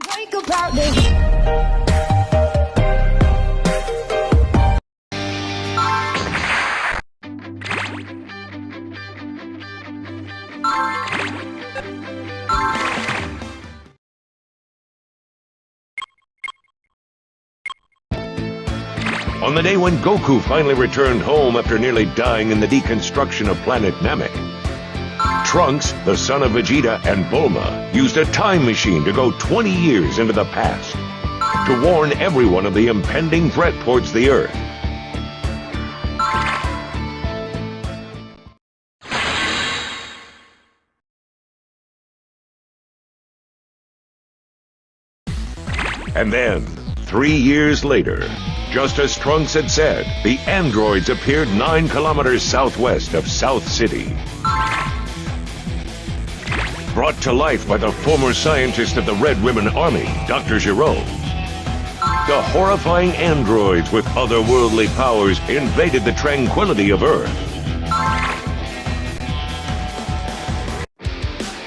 Think about this. On the day when Goku finally returned home after nearly dying in the deconstruction of planet Namek, Trunks, the son of Vegeta and Bulma, used a time machine to go 20 years into the past to warn everyone of the impending threat towards the Earth. And then, 3 years later, just as Trunks had said, the androids appeared 9 kilometers southwest of South City. Brought to life by the former scientist of the Red Ribbon Army, Dr. Giraud. The horrifying androids with otherworldly powers invaded the tranquility of Earth.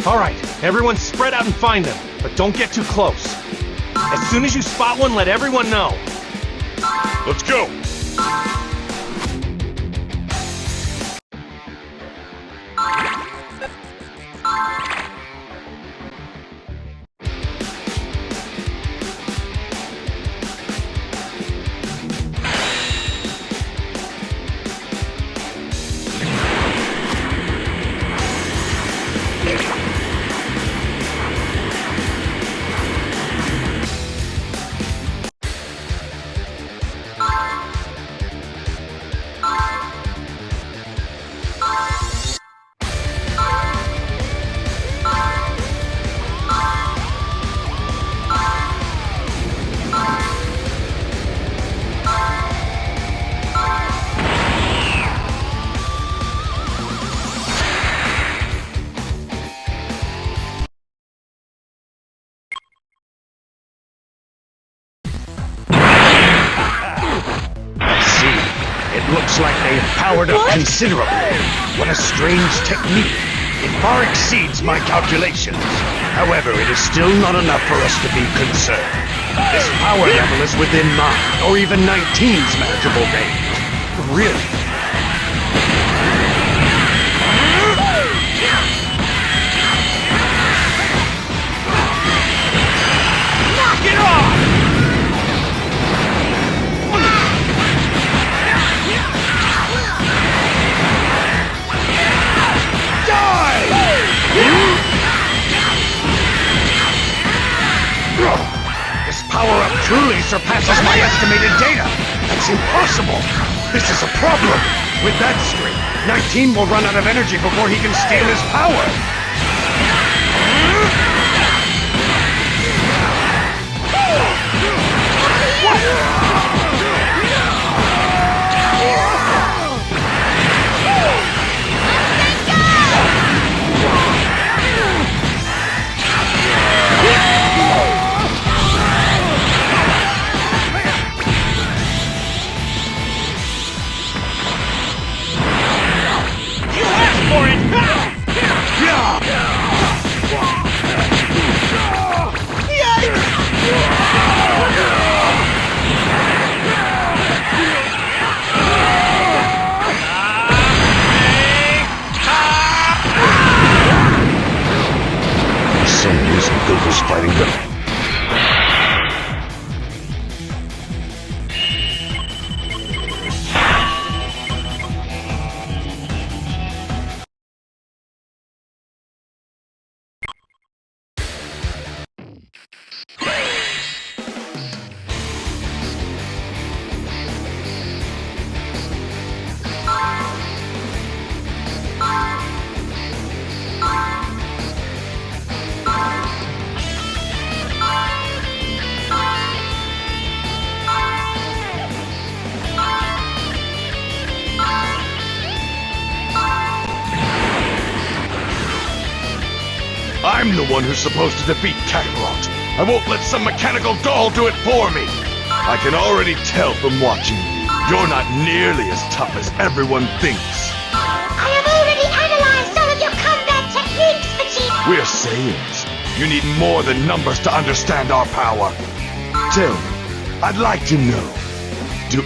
Alright, everyone spread out and find them, but don't get too close. As soon as you spot one, let everyone know. Let's go! Looks like they have powered up considerably. What a strange technique. It far exceeds my calculations. However, it is still not enough for us to be concerned. This power level is within mine, or even 19's manageable range. Really? Knock it off! This power-up truly surpasses my estimated data. That's impossible. This is a problem. With that strength, 19 will run out of energy before he can steal his power. Goku's fighting them. I'm the one who's supposed to defeat Kakarot. I won't let some mechanical doll do it for me. I can already tell from watching you. You're not nearly as tough as everyone thinks. I have already analyzed all of your combat techniques, Vegeta. We're Saiyans. You need more than numbers to understand our power. Tell me, I'd like to know. Do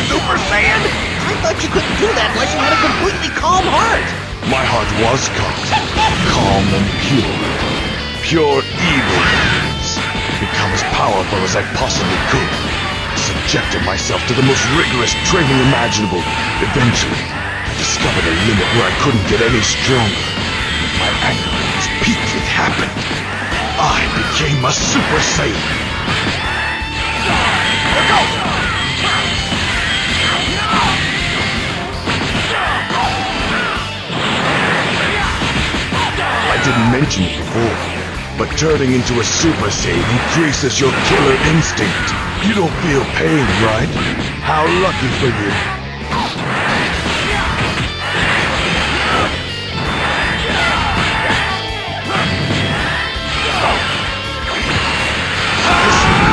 Super Saiyan? I thought you couldn't do that unless you had a completely calm heart. My heart was calm and pure. Pure evil means become as powerful as I possibly could. Subjected myself to the most rigorous training imaginable. Eventually, I discovered a limit where I couldn't get any stronger. My anger at its peak, it happened. I became a Super Saiyan. Look out! I didn't mention it before, but turning into a Super Saiyan increases your killer instinct. You don't feel pain, right? How lucky for you.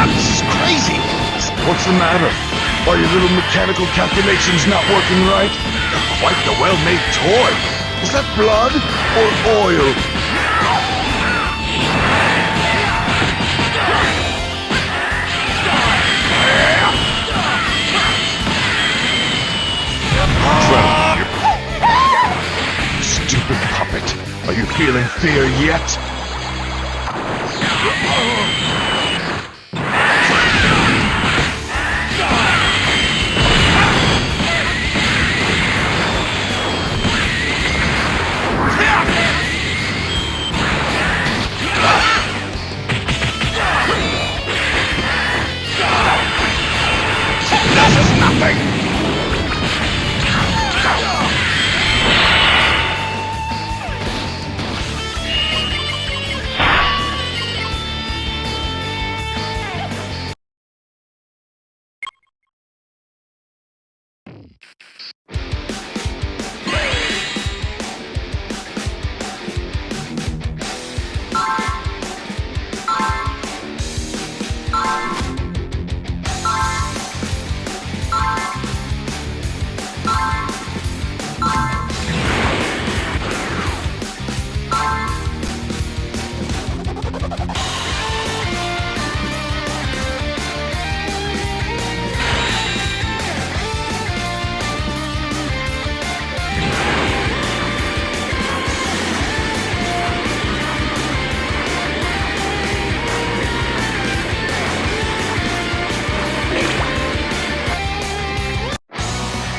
This is crazy. What's the matter? Are your little mechanical calculations not working right? You're quite the well-made toy. Is that blood or oil? Stupid puppet. Are you feeling fear yet? This is nothing!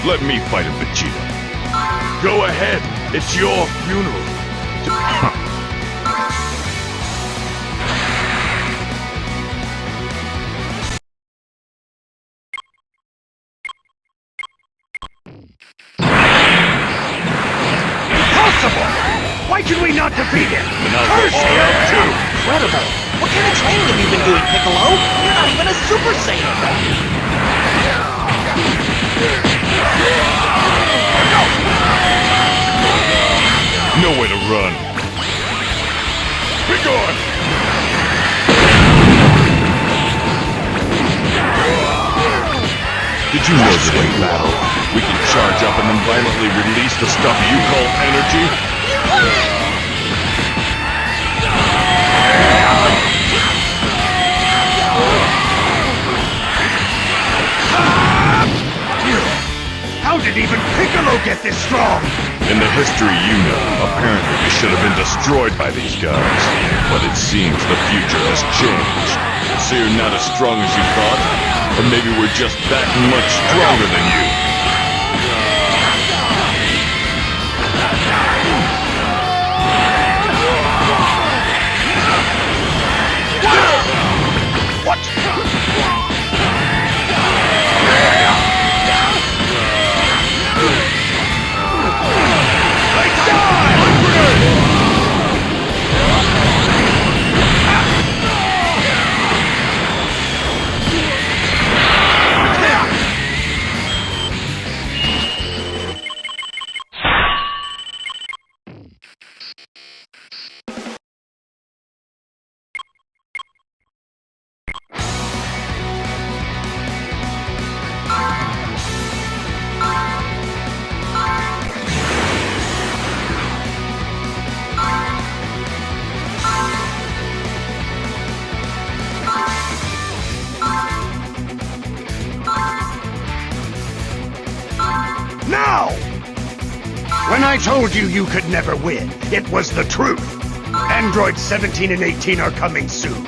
Let me fight him, Vegeta. Go ahead. It's your funeral. Impossible! Why can we not defeat him? Curse him! Too. Incredible. What kind of training have you been doing, Piccolo? You're not even a Super Saiyan. Nowhere to run. Be gone! Did you know that in battle, we can charge up and then violently release the stuff you call energy? How did even Piccolo get this strong? In the history you know, apparently we should have been destroyed by these guys. But it seems the future has changed. So you're not as strong as you thought? Or maybe we're just that much stronger than you? What? now! When I told you you could never win, it was the truth. Androids 17 and 18 are coming soon.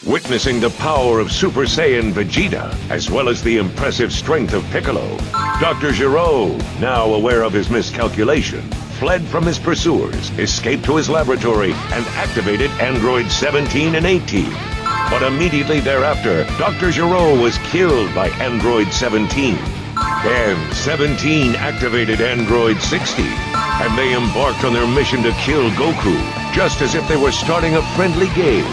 Witnessing the power of Super Saiyan Vegeta, as well as the impressive strength of Piccolo, Dr. Gero, now aware of his miscalculation, fled from his pursuers, escaped to his laboratory, and activated Androids 17 and 18. But immediately thereafter, Dr. Gero was killed by Android 17. Then 17 activated Android 60, and they embarked on their mission to kill Goku, just as if they were starting a friendly game.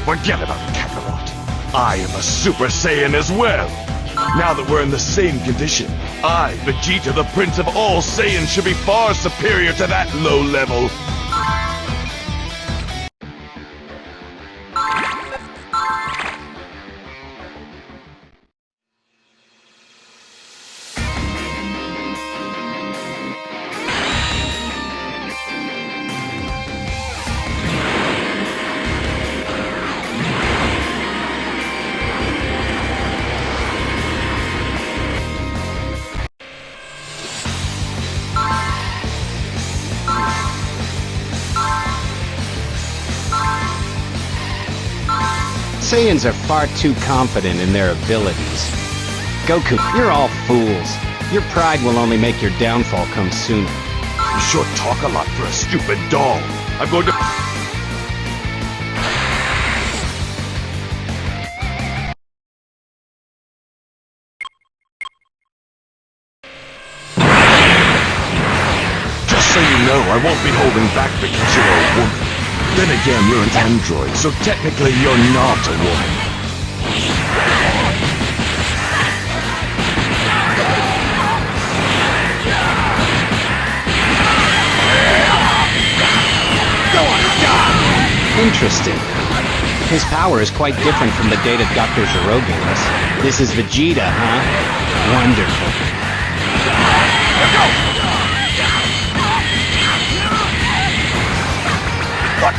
Forget about Kakarot. I am a Super Saiyan as well. Now that we're in the same condition, I, Vegeta, the Prince of all Saiyans, should be far superior to that low level. Saiyans are far too confident in their abilities. Goku, you're all fools. Your pride will only make your downfall come sooner. You sure talk a lot for a stupid doll. I'm going to... Just so you know, I won't be holding back because you're a woman. Then again, you're an android, so technically you're not a woman. Go on, die! Interesting. His power is quite different from the data Dr. Gero gave us. This is Vegeta, huh? Wonderful. Go! What?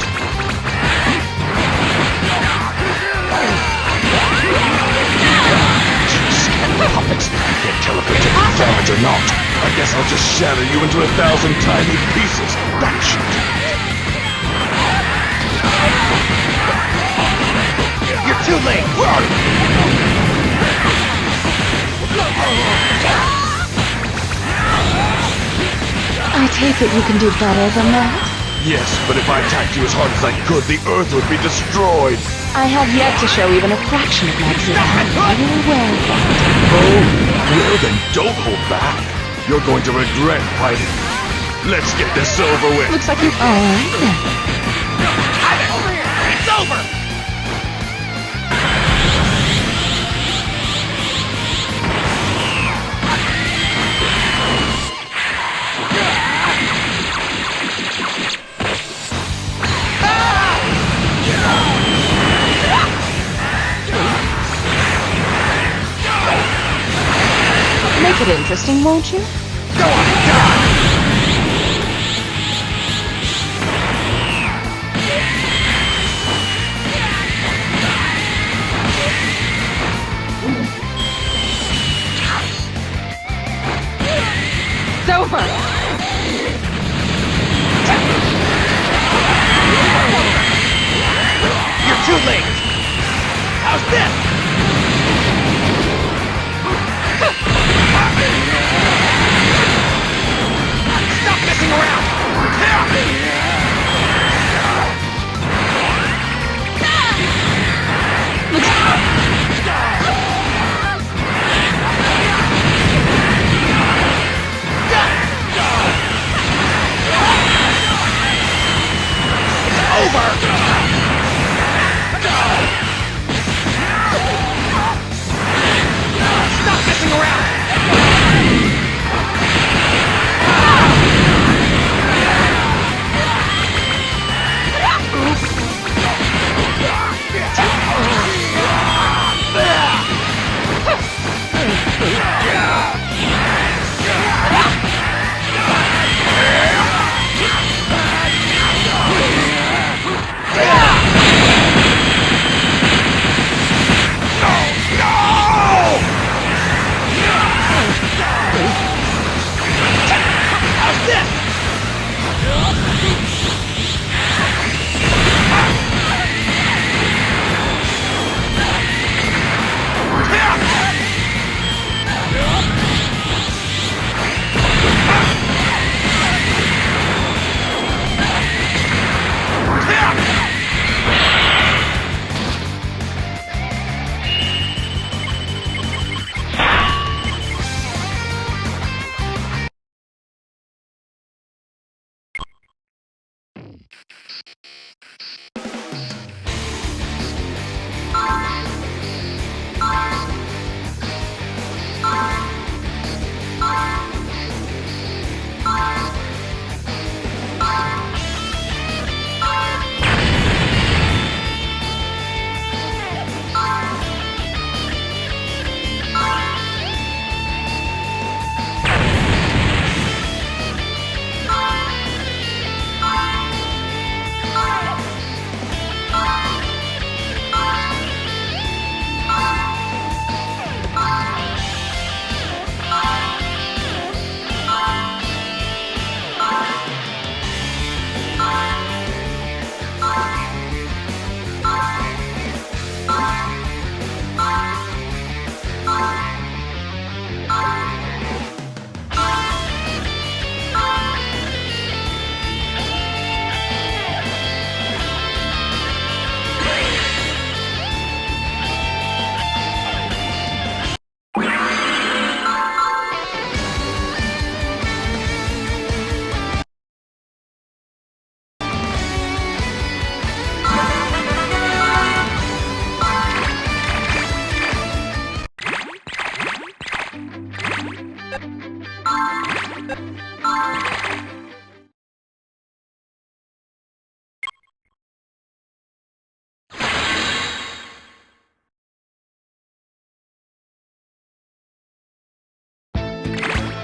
Puppets, I can't tell if they're taking damage or not. I guess I'll just shatter you into 1,000 tiny pieces. That should do it. You're too late! Where are you? I take it you can do better than that? Yes, but if I attacked you as hard as I could, the Earth would be destroyed. I have yet to show even a fraction of my existence. You're aware of that. Oh, well then don't hold back. You're going to regret fighting me. Let's get this over with. Looks like you're... Alright then. It's over! Make it interesting, won't you? Go on, die! It's over! You're too late! How's this? Stop messing around!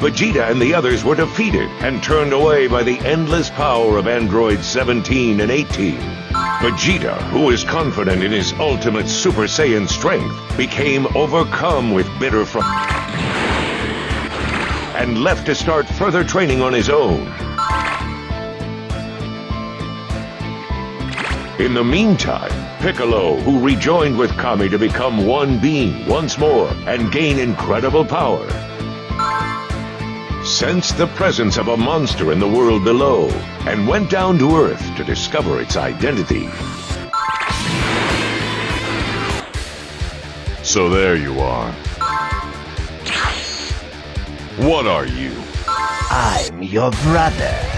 Vegeta and the others were defeated and turned away by the endless power of androids 17 and 18. Vegeta, who is confident in his ultimate Super Saiyan strength, became overcome with bitter and left to start further training on his own. In the meantime, Piccolo, who rejoined with Kami to become one being once more and gain incredible power, sensed the presence of a monster in the world below and went down to Earth to discover its identity. So there you are. What are you? I'm your brother.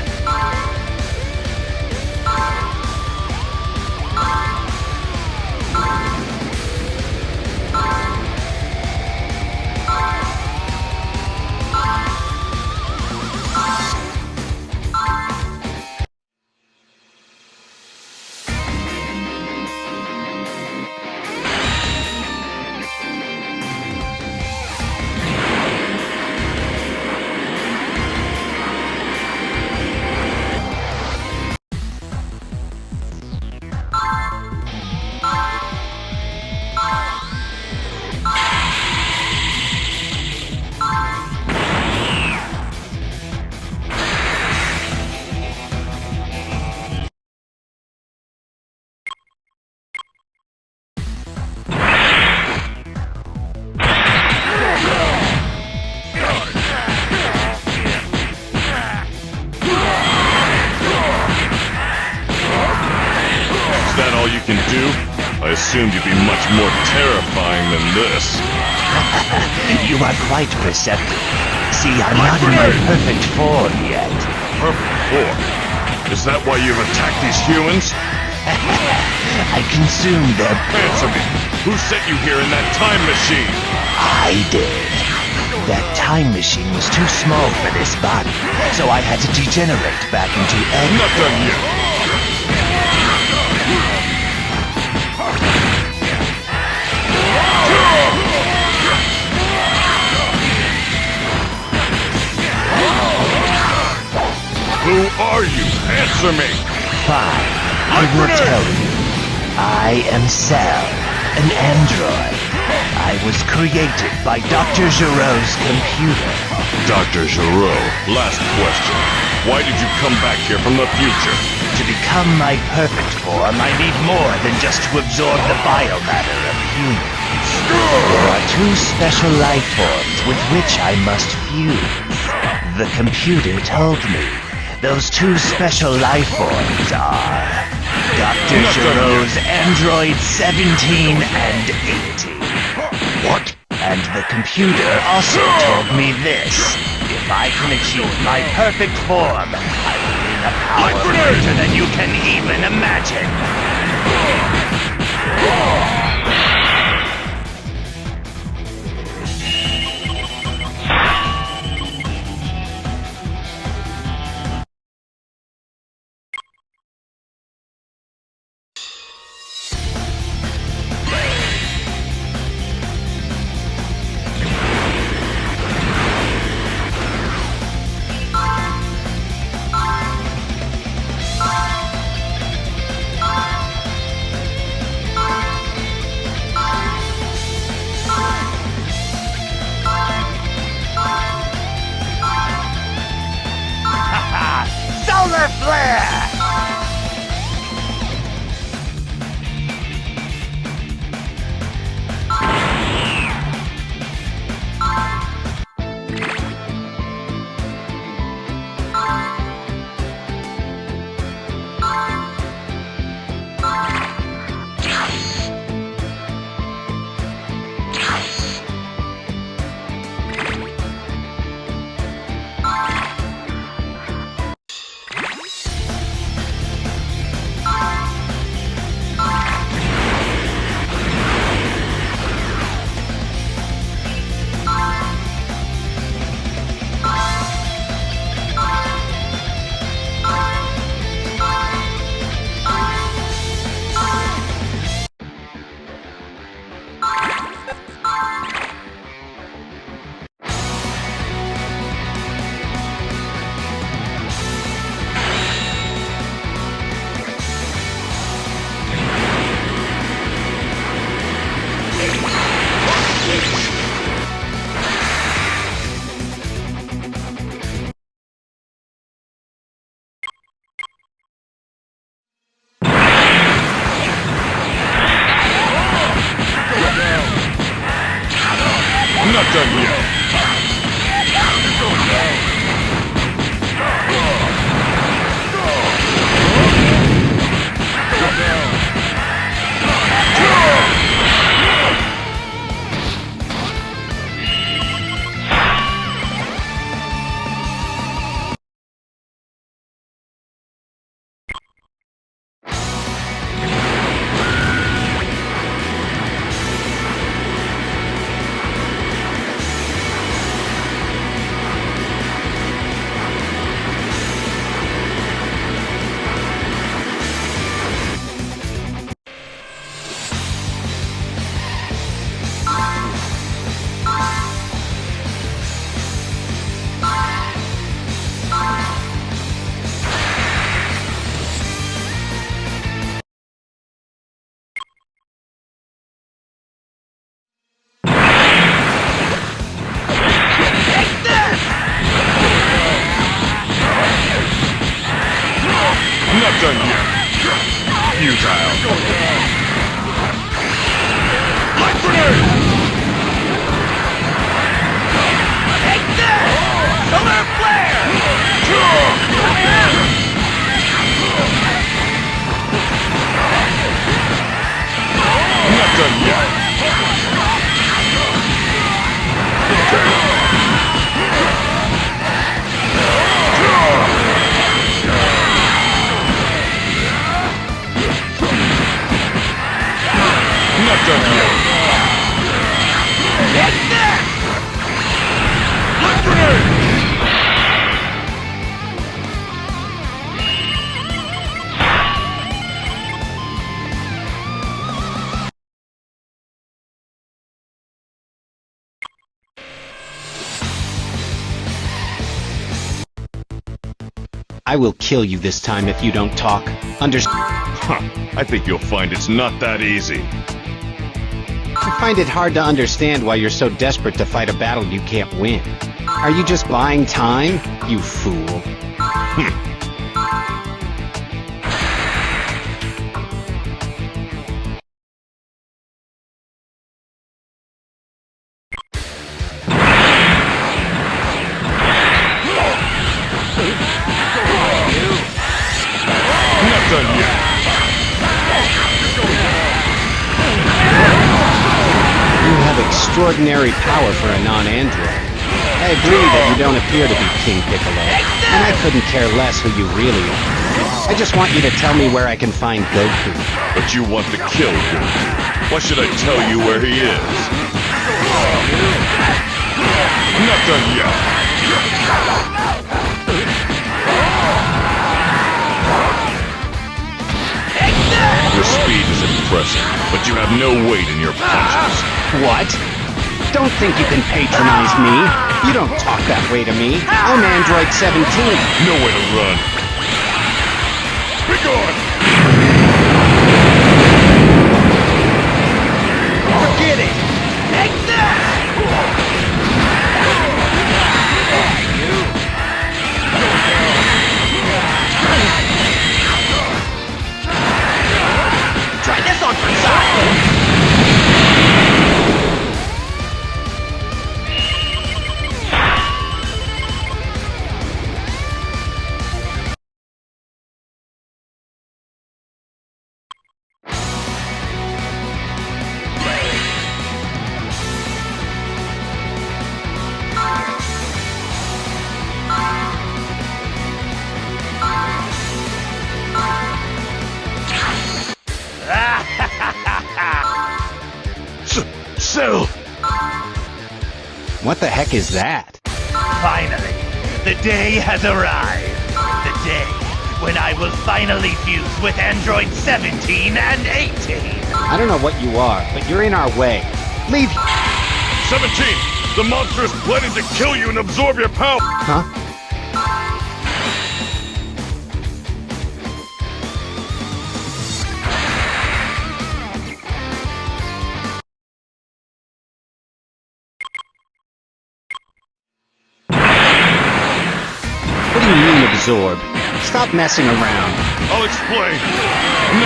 I assumed you'd be much more terrifying than this. You are quite perceptive. See, I'm not in my perfect form yet. Perfect form? Is that why you've attacked these humans? I consumed their... Answer me! Who sent you here in that time machine? I did. That time machine was too small for this body, so I had to degenerate back into egg. Not done yet. Who are you? Answer me! Fine, I will tell you. I am Cell, an android. I was created by Dr. Giroux's computer. Dr. Giroux, last question. Why did you come back here from the future? To become my perfect form, I need more than just to absorb the biomatter of humans. There are two special life forms with which I must fuse. The computer told me those two special life forms are Dr. Giroux's Android 17 and 18. What? And the computer also told me this. If I can achieve my perfect form, I will gain a power greater than you can even imagine. Solar flare! Not done yet. Not done yet. Futile. Light grenade! Take this! Solar flare! Not done yet. I will kill you this time if you don't talk. Huh, I think you'll find it's not that easy. I find it hard to understand why you're so desperate to fight a battle you can't win. Are you just buying time, you fool? Not done yet. You have extraordinary power for a non-android. I agree that you don't appear to be King Piccolo, and I couldn't care less who you really are. I just want you to tell me where I can find Goku. But you want to kill him. Why should I tell you where he is? Not done yet. Your speed is impressive, but you have no weight in your punches. What? Don't think you can patronize me. You don't talk that way to me. I'm Android 17. Nowhere to run. Be gone! Forget it! Try this on for size! Cell! What the heck is that? Finally, the day has arrived. The day when I will finally fuse with Android 17 and 18. I don't know what you are, but you're in our way. Leave. 17! The monster is planning to kill you and absorb your power! Huh? What do you mean absorb? Stop messing around. I'll explain.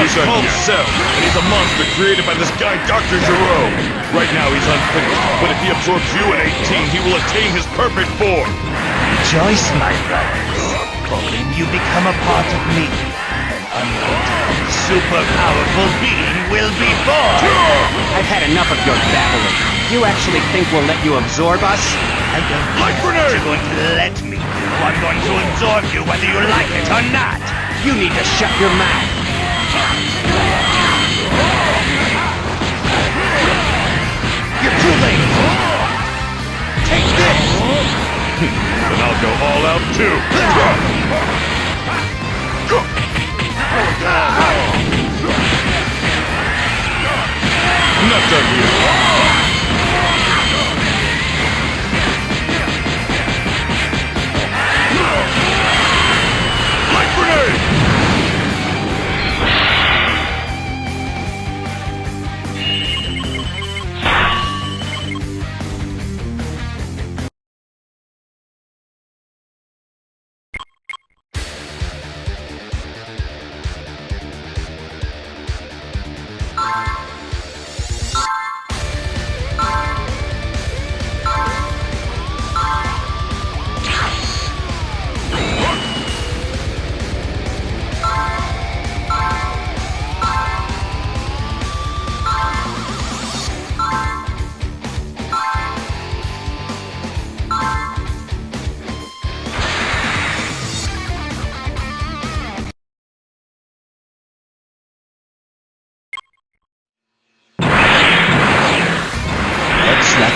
He's called Cell, and he's a monster created by this guy, Dr. Jerome. Right now he's unfinished, but if he absorbs you at 18, he will attain his perfect form. Rejoice, my brothers, for when you become a part of me, an unlimited, super powerful being will be born. I've had enough of your babbling. You actually think we'll let you absorb us? I don't Light think grenade! you're going to let me. I'm going to absorb you whether you like it or not. You need to shut your mouth. You're too late. Take this. Then I'll go all out too. Not done yet. Light grenade!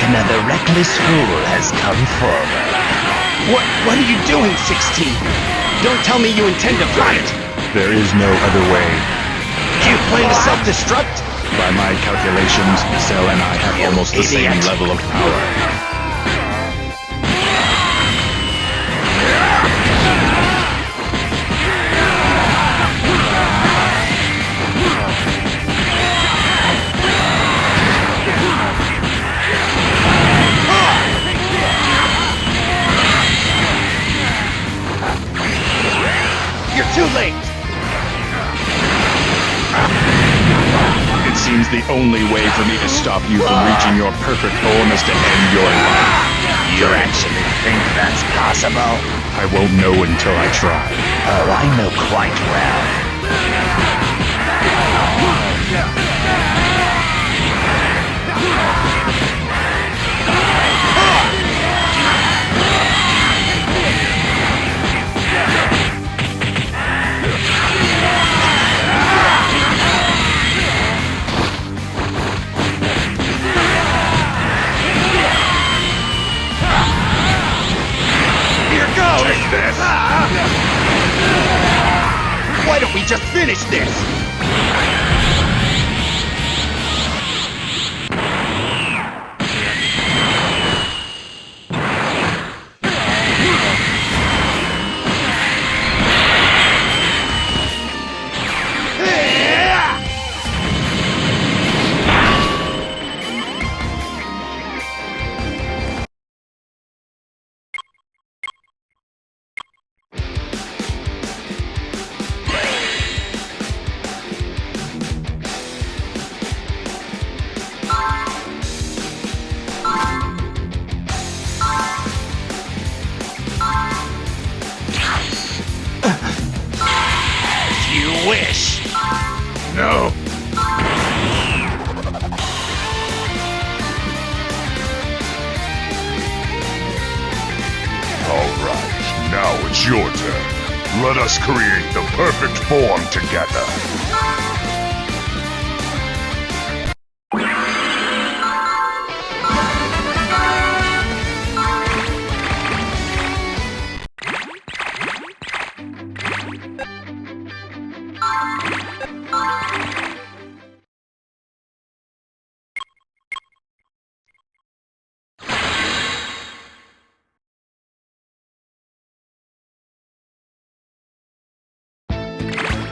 Another reckless fool has come forward. What are you doing, 16? Don't tell me you intend to fight! There is no other way. Do you plan to self-destruct? By my calculations, Cell and I have almost the same idiot. level of power. seems the only way for me to stop you from reaching your perfect form is to end your life. You actually think that's possible? I won't know until I try. Oh, I know quite well. Take this! Why don't we just finish this? Wish. No! Alright, now it's your turn. Let us create the perfect form together.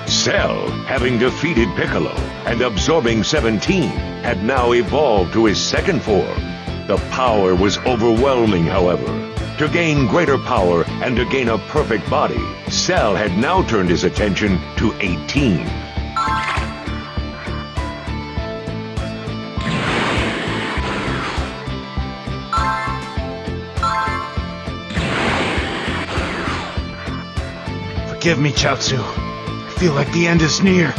Cell, having defeated Piccolo and absorbing 17, had now evolved to his second form. The power was overwhelming, however. To gain greater power and to gain a perfect body, Cell had now turned his attention to 18. Forgive me, Chaozu. I feel like the end is near.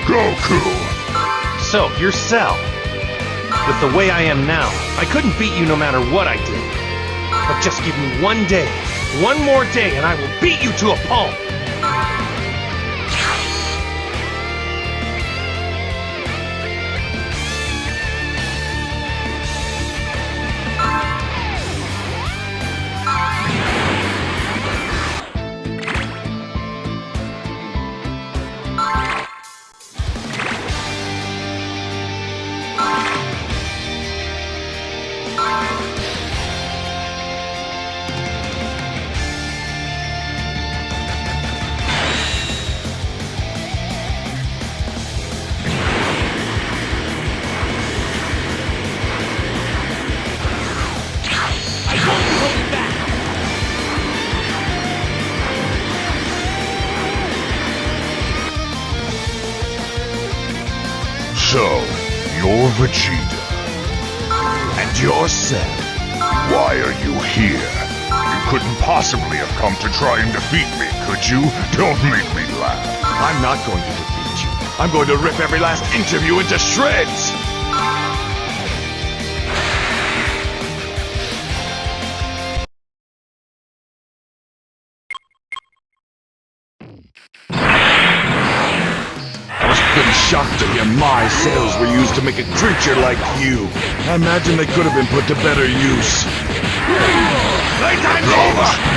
Goku! So, you're Cell. With the way I am now, I couldn't beat you no matter what I did. But just give me one day, one more day, and I will beat you to a pulp! So, you're Vegeta. And you're Cell. Why are you here? You couldn't possibly have come to try and defeat me, could you? Don't make me laugh. I'm not going to defeat you. I'm going to rip every last inch of you into shreds! I was pretty shocked to hear my cells were used to make a creature like you. I imagine they could have been put to better use. Playtime's over!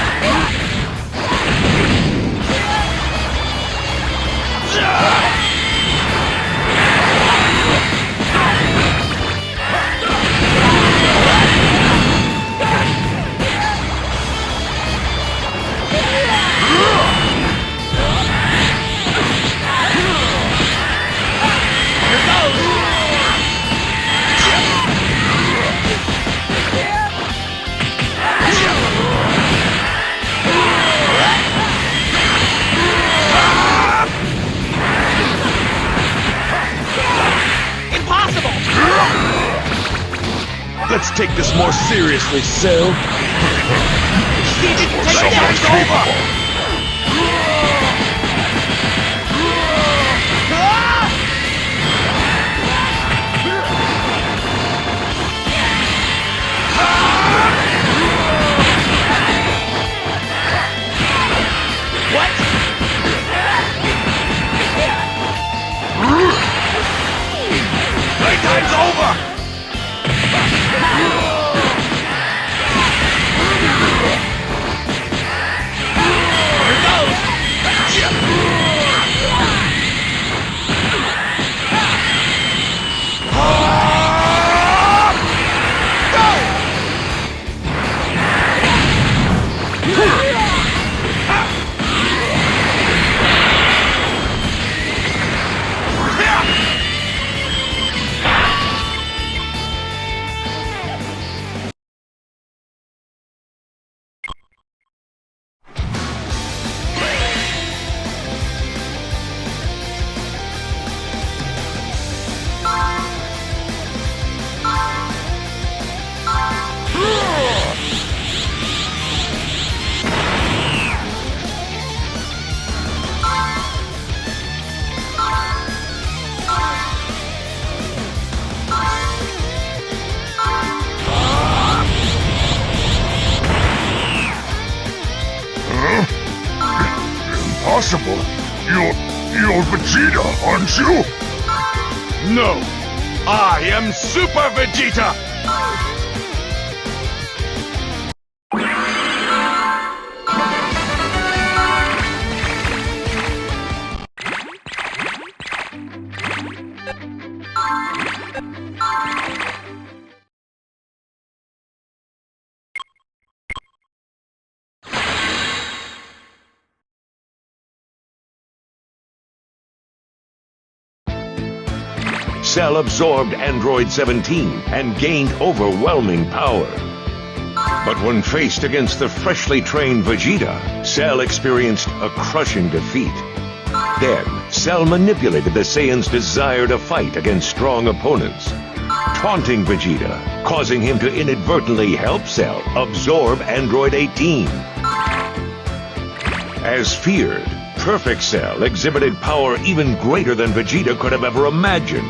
Let's take this more seriously, Cell. Someone's capable. Playtime's over! Impossible. You're Vegeta, aren't you? No! I am Super Vegeta! Cell absorbed Android 17 and gained overwhelming power. But when faced against the freshly trained Vegeta, Cell experienced a crushing defeat. Then, Cell manipulated the Saiyan's desire to fight against strong opponents, taunting Vegeta, causing him to inadvertently help Cell absorb Android 18. As feared, Perfect Cell exhibited power even greater than Vegeta could have ever imagined.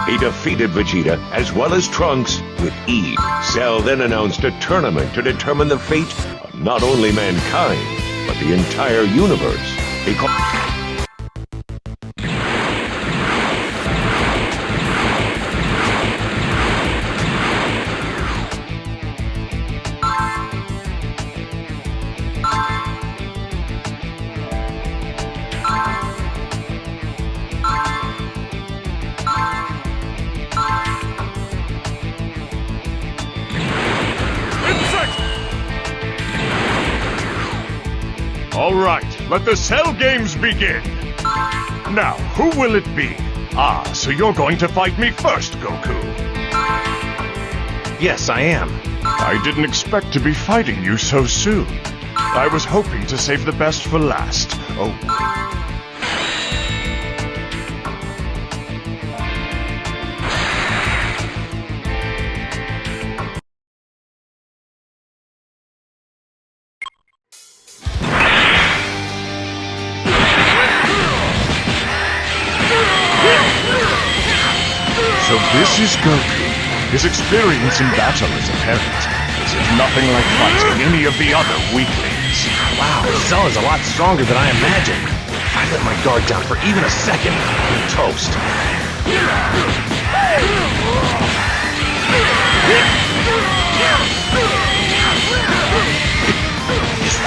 He defeated Vegeta as well as Trunks with ease. Cell then announced a tournament to determine the fate of not only mankind, but the entire universe. He called All right, let the Cell games begin. Now, who will it be? Ah, so you're going to fight me first, Goku. Yes, I am. I didn't expect to be fighting you so soon. I was hoping to save the best for last. Oh. So this is Goku. His experience in battle is apparent. This is nothing like fighting any of the other weaklings. Wow, Cell is a lot stronger than I imagined. If I let my guard down for even a second, I'm toast.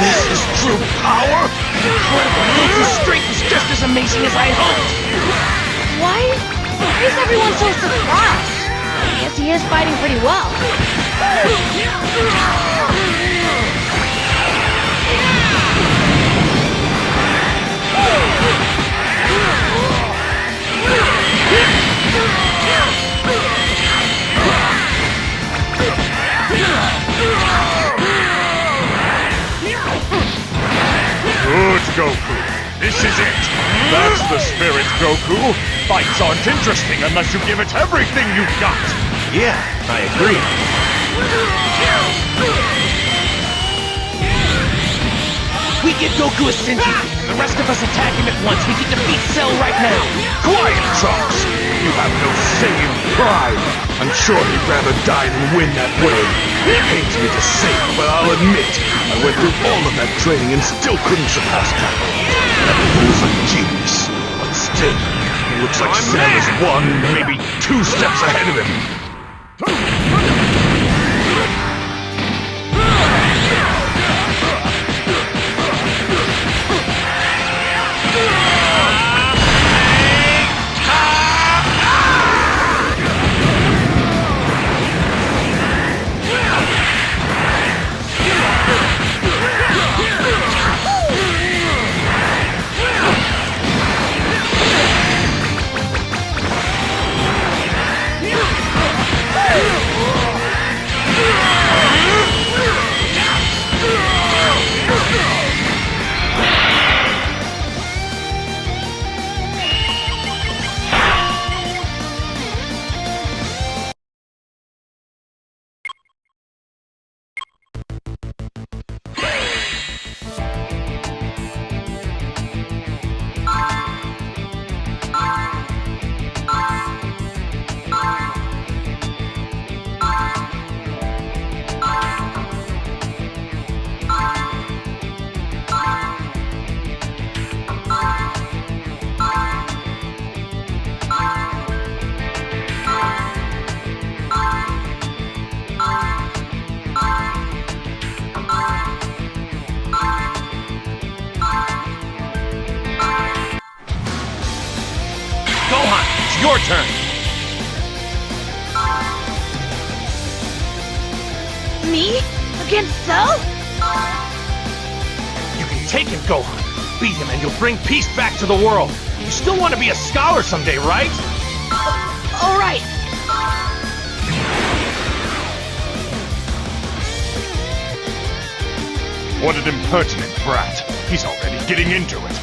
This is true power? Incredible! Goku's strength is just as amazing as I hoped! Why is everyone so surprised? I guess he is fighting pretty well. Good, Goku. This is it. That's the spirit, Goku. Fights aren't interesting unless you give it everything you've got. Yeah, I agree. We give Goku a sentient, and the rest of us attack him at once. We can defeat Cell right now. Quiet, Trunks. You have no Saiyan pride. I'm sure he'd rather die than win that way. It pains me to say it, but I'll admit, I went through all of that training and still couldn't surpass Kakarot. That fool's a genius. But still, it looks like Cell is one, maybe 2 steps ahead of him. Your turn. Me? Against Cell? You can take him, Gohan. Beat him and you'll bring peace back to the world. You still want to be a scholar someday, right? All right. What an impertinent brat. He's already getting into it.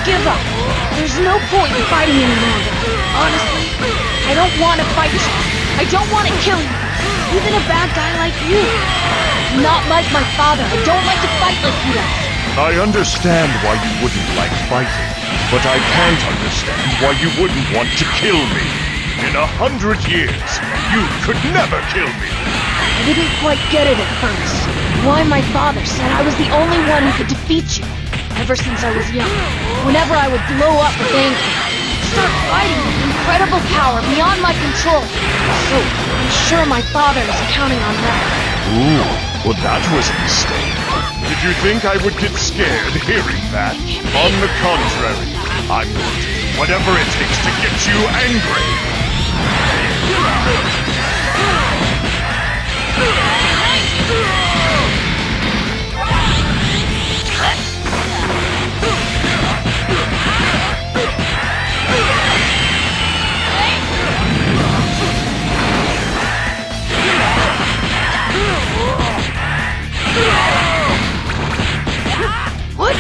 Give up. There's no point in fighting any longer. Honestly, I don't want to fight you. I don't want to kill you. Even a bad guy like you. I'm not like my father. I don't like to fight like he does. I understand why you wouldn't like fighting, but I can't understand why you wouldn't want to kill me. In 100 years, you could never kill me. I didn't quite get it at first. Why my father said I was the only one who could defeat you. Ever since I was young, whenever I would blow up with anger, start fighting with incredible power beyond my control. So, I'm sure my father is counting on that. Ooh, well that was a mistake. Did you think I would get scared hearing that? On the contrary, I'm going to do whatever it takes to get you angry. What?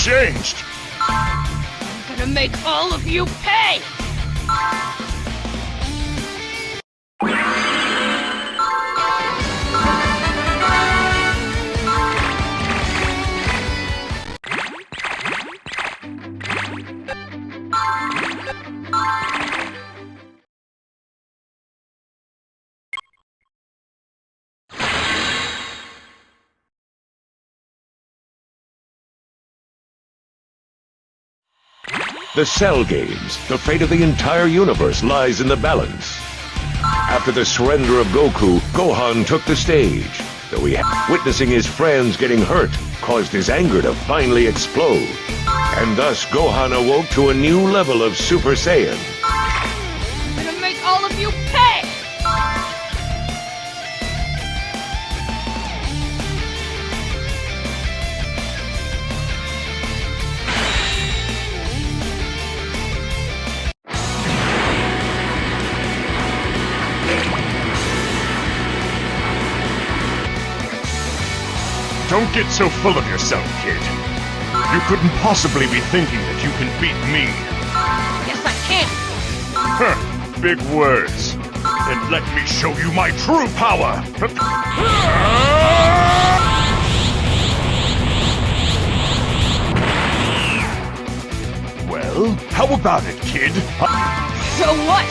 changed. I'm gonna make all of you pay! The Cell Games, the fate of the entire universe lies in the balance. After the surrender of Goku, Gohan took the stage, though witnessing his friends getting hurt caused his anger to finally explode. And thus Gohan awoke to a new level of Super Saiyan. I'm gonna make all of you pay! Don't get so full of yourself, kid. You couldn't possibly be thinking that you can beat me. Yes, I can! Huh, big words. Then let me show you my true power! Well, how about it, kid? So what?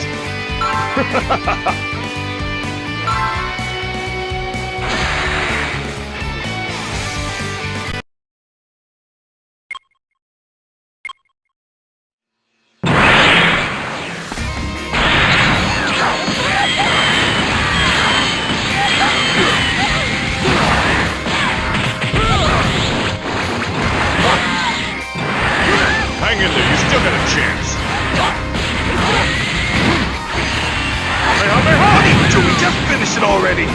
Hang in there, you still got a chance. What are you doing? Just finish it already!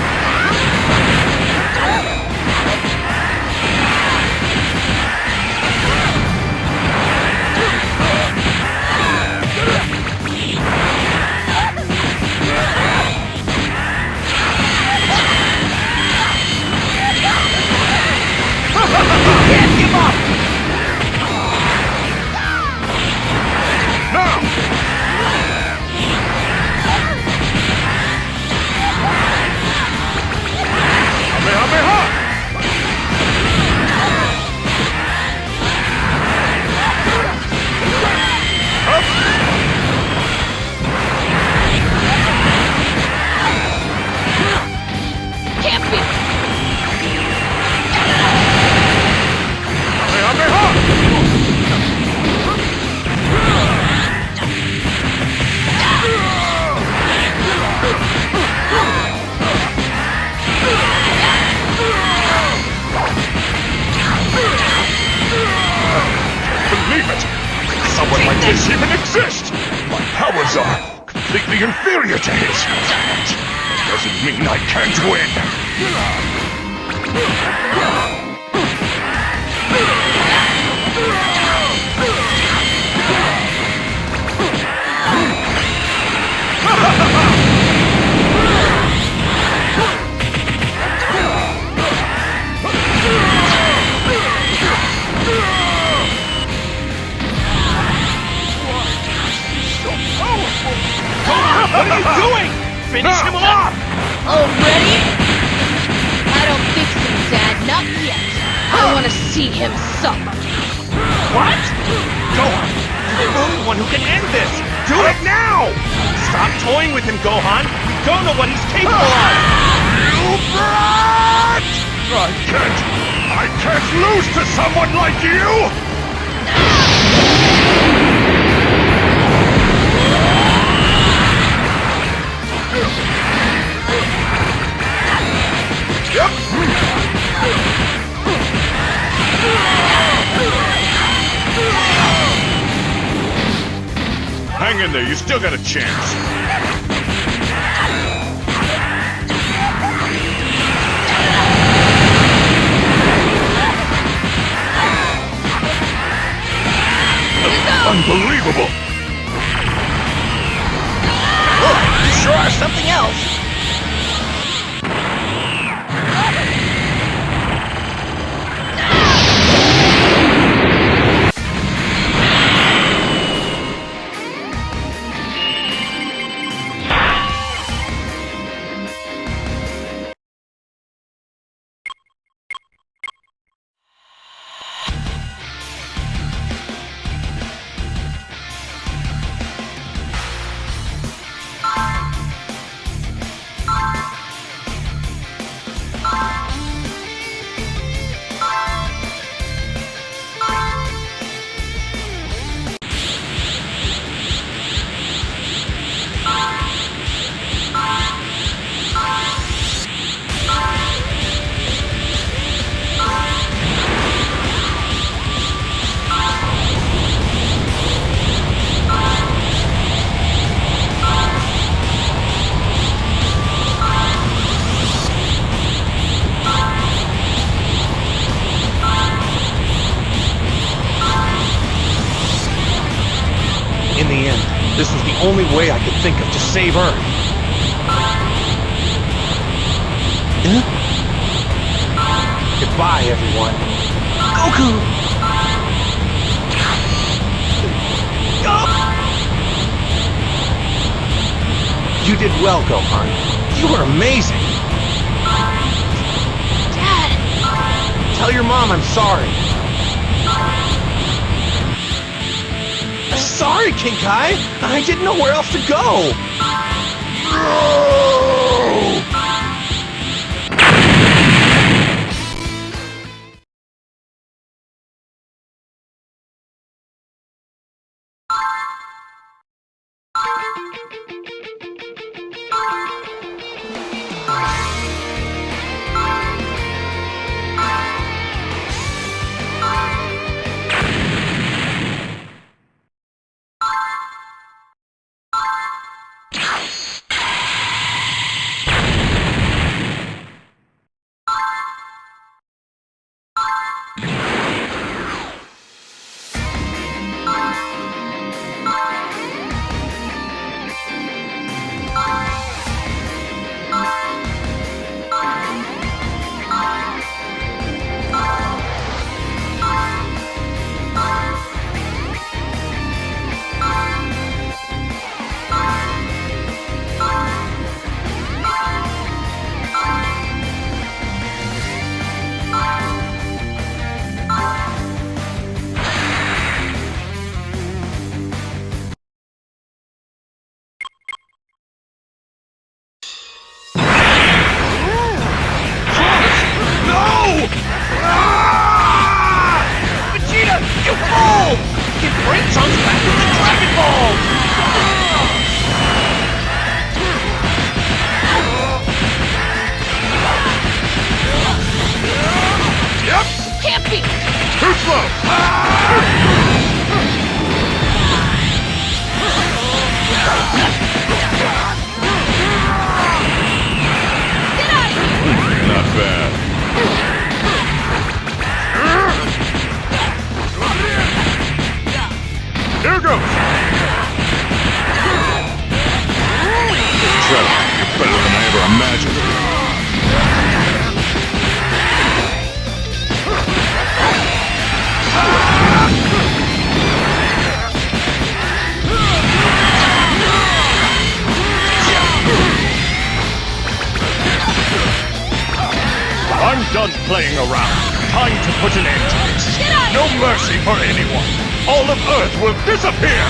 Can't give up! Can't be! Believe it! Someone like this even exists! My powers are completely inferior to his. That doesn't mean I can't win. What are you doing? Finish him off! Already? I don't think so, Dad. Not yet. I want to see him suffer. What? Gohan, you're the only one who can end this! Do it now! Stop toying with him, Gohan! We don't know what he's capable of! You brat! I can't lose to someone like you! Hang in there, you still got a chance. Unbelievable! You sure are something else! only way I could think of to save Earth. Goodbye, everyone. Goku! You did well, Gohan. You were amazing. Dad! Tell your mom I'm sorry. Sorry, King Kai. I didn't know where else to go. I'm done playing around. Time to put an end to this. No mercy for anyone. All of Earth will disappear.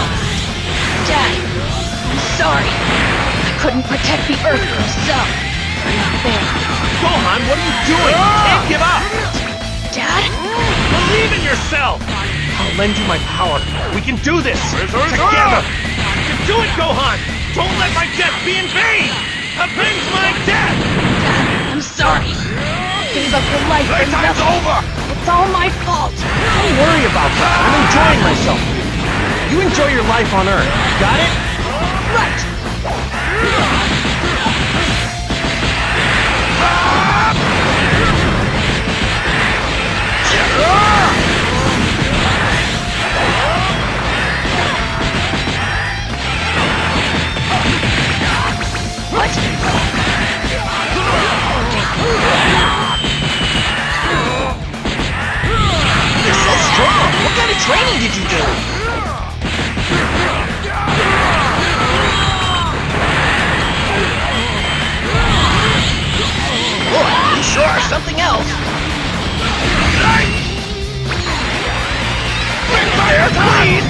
Dad, I'm sorry. I couldn't protect the Earth myself. Not fair. Gohan, what are you doing? You can't give up! Dad? Believe in yourself! I'll lend you my power. We can do this! Together! You can do it, Gohan! Don't let my death be in vain! Avenge my death! Dad, I'm sorry. I gave up your life for Playtime's nothing. over! It's all my fault. Don't worry about that. I'm enjoying myself. You enjoy your life on Earth. Got it? Right. What? You're so strong. What kind of training did you do? Boy, you sure are something else. Fire, please!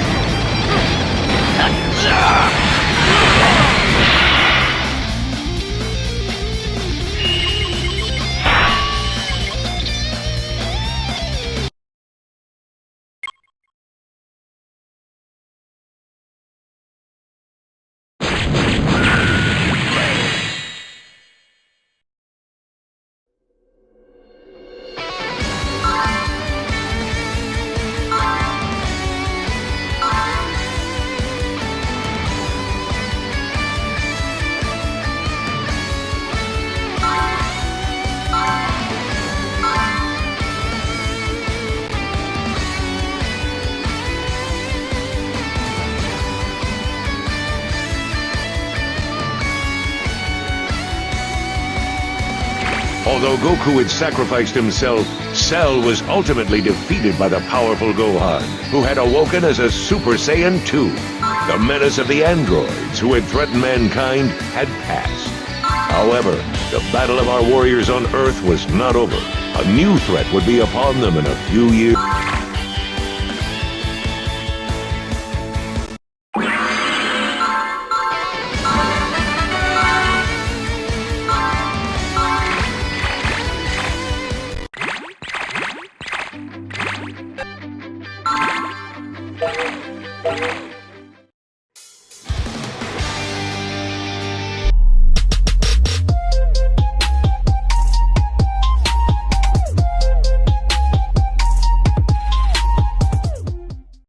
Although Goku had sacrificed himself, Cell was ultimately defeated by the powerful Gohan, who had awoken as a Super Saiyan 2. The menace of the androids who had threatened mankind had passed. However, the battle of our warriors on Earth was not over. A new threat would be upon them in a few years. You